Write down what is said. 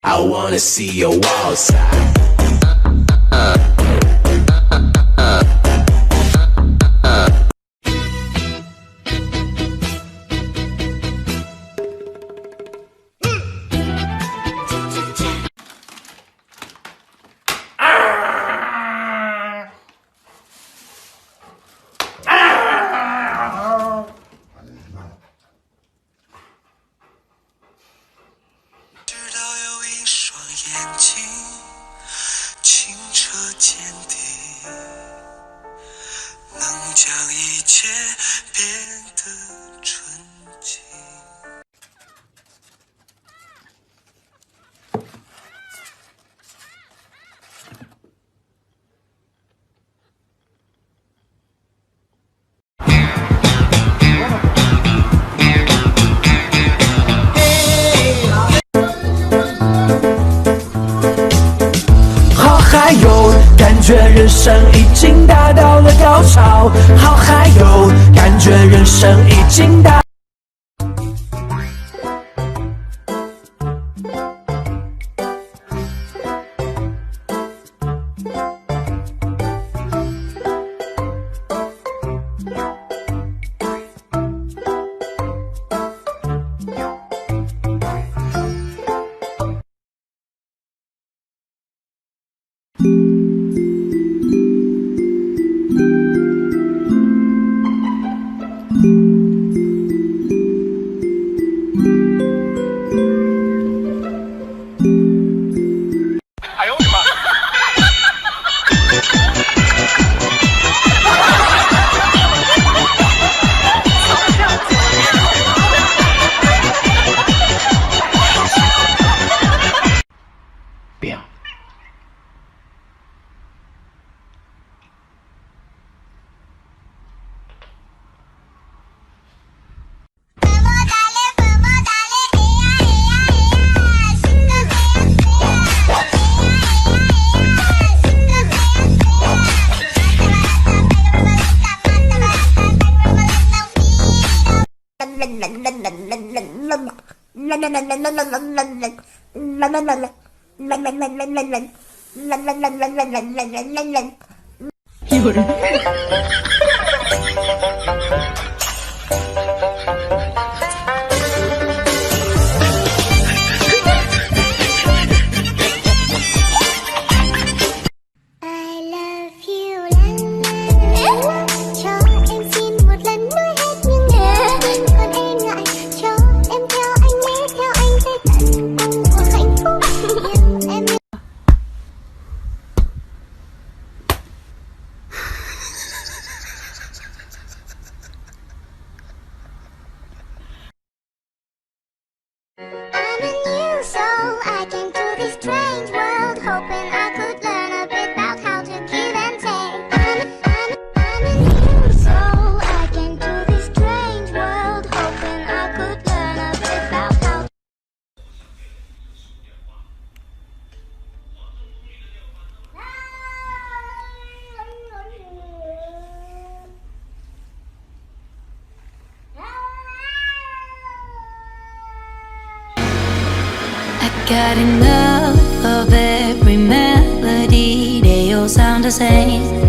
I wanna see your wild side.将一切变得纯净。好嗨哟，感觉人生已经达到了高潮。好嗨哟，感觉人生已经达。哎呦我的妈！变。有人。Got enough of every melody, they all sound the same.